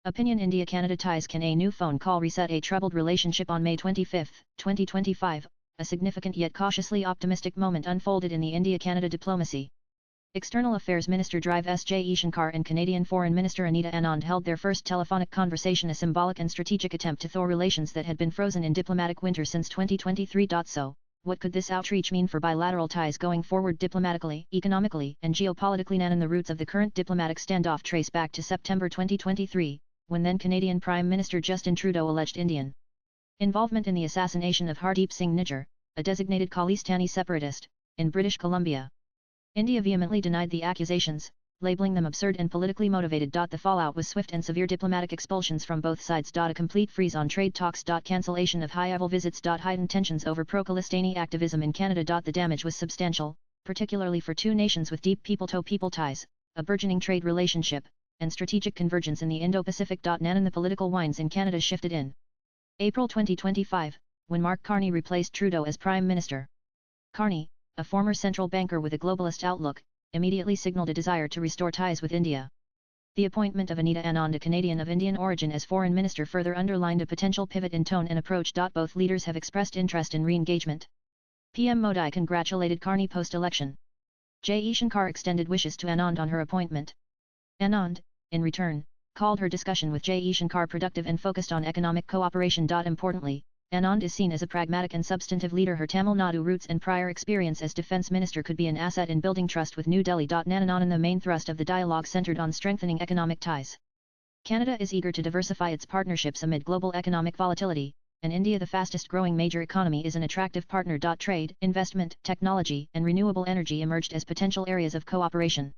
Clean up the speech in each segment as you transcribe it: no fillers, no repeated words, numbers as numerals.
Opinion India-Canada ties. Can a new phone call reset a troubled relationship? On May 25, 2025, a significant yet cautiously optimistic moment unfolded in the India-Canada diplomacy. External Affairs Minister Drive S. Jaishankar and Canadian Foreign Minister Anita Anand held their first telephonic conversation, a symbolic and strategic attempt to thaw relations that had been frozen in diplomatic winter since 2023. So, what could this outreach mean for bilateral ties going forward diplomatically, economically, and geopolitically? And the roots of the current diplomatic standoff trace back to September 2023, when then Canadian Prime Minister Justin Trudeau alleged Indian involvement in the assassination of Hardeep Singh Nijjar, a designated Khalistani separatist, in British Columbia. India vehemently denied the accusations, labeling them absurd and politically motivated. The fallout was swift and severe: diplomatic expulsions from both sides. A complete freeze on trade talks. Cancellation of high-level visits. Heightened tensions over pro-Khalistani activism in Canada. The damage was substantial, particularly for two nations with deep people-to-people ties, a burgeoning trade relationship, and strategic convergence in the Indo-Pacific. And the political winds in Canada shifted in April 2025, when Mark Carney replaced Trudeau as Prime Minister. Carney, a former central banker with a globalist outlook, immediately signalled a desire to restore ties with India. The appointment of Anita Anand, a Canadian of Indian origin, as Foreign Minister further underlined a potential pivot in tone and approach. Both leaders have expressed interest in re-engagement. PM Modi congratulated Carney post-election. Jaishankar extended wishes to Anand on her appointment. Anand, in return, called her discussion with Jaishankar productive and focused on economic cooperation. Importantly, Anand is seen as a pragmatic and substantive leader. Her Tamil Nadu roots and prior experience as defence minister could be an asset in building trust with New Delhi. And the main thrust of the dialogue centred on strengthening economic ties. Canada is eager to diversify its partnerships amid global economic volatility, and India, the fastest growing major economy, is an attractive partner. Trade, investment, technology, and renewable energy emerged as potential areas of cooperation.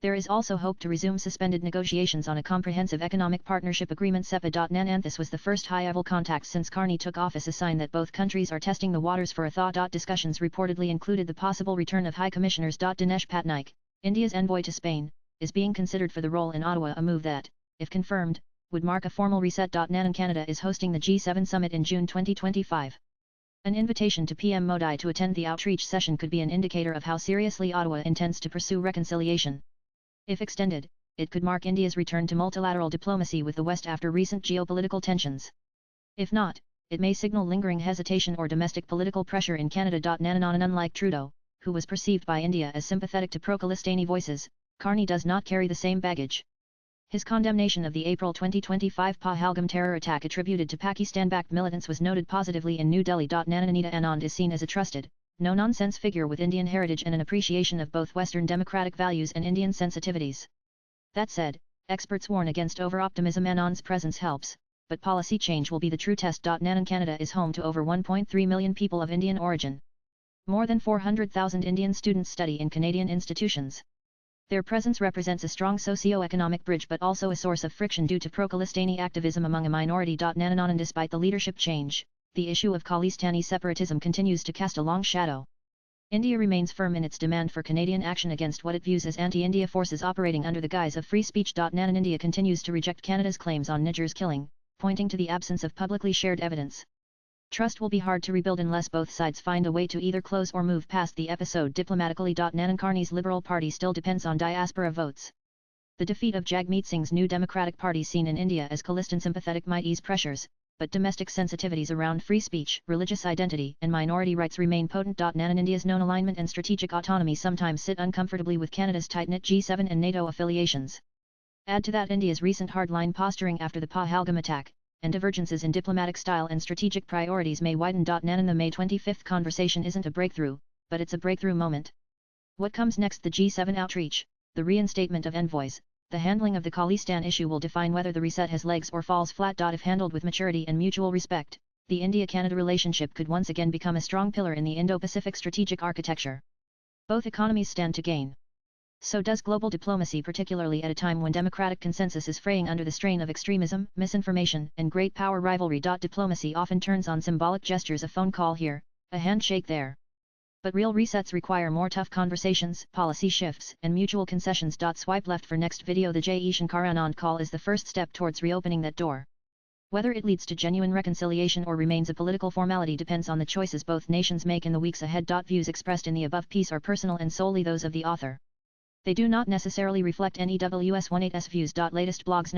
There is also hope to resume suspended negotiations on a comprehensive economic partnership agreement (CEPA). And this was the first high-level contact since Carney took office, a sign that both countries are testing the waters for a thaw. Discussions reportedly included the possible return of High Commissioners. Dinesh Patnaik, India's envoy to Spain, is being considered for the role in Ottawa, a move that, if confirmed, would mark a formal reset. And Canada is hosting the G7 summit in June 2025. An invitation to PM Modi to attend the outreach session could be an indicator of how seriously Ottawa intends to pursue reconciliation. If extended, it could mark India's return to multilateral diplomacy with the West after recent geopolitical tensions. If not, it may signal lingering hesitation or domestic political pressure in Canada. And unlike Trudeau, who was perceived by India as sympathetic to pro-Khalistani voices, Carney does not carry the same baggage. His condemnation of the April 2025 Pahalgam terror attack attributed to Pakistan-backed militants was noted positively in New Delhi. And Anita Anand is seen as a trusted, no-nonsense figure with Indian heritage and an appreciation of both Western democratic values and Indian sensitivities. That said, experts warn against over-optimism. Anand's presence helps, but policy change will be the true test. And Canada is home to over 1.3 million people of Indian origin. More than 400,000 Indian students study in Canadian institutions. Their presence represents a strong socio-economic bridge but also a source of friction due to pro-Khalistani activism among a minority. And despite the leadership change, the issue of Khalistani separatism continues to cast a long shadow. India remains firm in its demand for Canadian action against what it views as anti-India forces operating under the guise of free speech. And India continues to reject Canada's claims on Nijjar's killing, pointing to the absence of publicly shared evidence. Trust will be hard to rebuild unless both sides find a way to either close or move past the episode diplomatically. And Carney's Liberal Party still depends on diaspora votes. The defeat of Jagmeet Singh's New Democratic Party, seen in India as Khalistan sympathetic, might ease pressures, but domestic sensitivities around free speech, religious identity, and minority rights remain potent. And India's known alignment and strategic autonomy sometimes sit uncomfortably with Canada's tight-knit G7 and NATO affiliations. Add to that India's recent hardline posturing after the Pahalgam attack, and divergences in diplomatic style and strategic priorities may widen. And the May 25 conversation isn't a breakthrough, but it's a breakthrough moment. What comes next? The G7 outreach, the reinstatement of envoys, the handling of the Khalistan issue will define whether the reset has legs or falls flat. If handled with maturity and mutual respect, the India-Canada relationship could once again become a strong pillar in the Indo-Pacific strategic architecture. Both economies stand to gain. So does global diplomacy, particularly at a time when democratic consensus is fraying under the strain of extremism, misinformation, and great power rivalry. Diplomacy often turns on symbolic gestures, a phone call here, a handshake there. But real resets require more tough conversations, policy shifts, and mutual concessions. Swipe left for next video. The Jaishankar Anand call is the first step towards reopening that door. Whether it leads to genuine reconciliation or remains a political formality depends on the choices both nations make in the weeks ahead. Views expressed in the above piece are personal and solely those of the author. They do not necessarily reflect NEWS18's views. Latest blogs.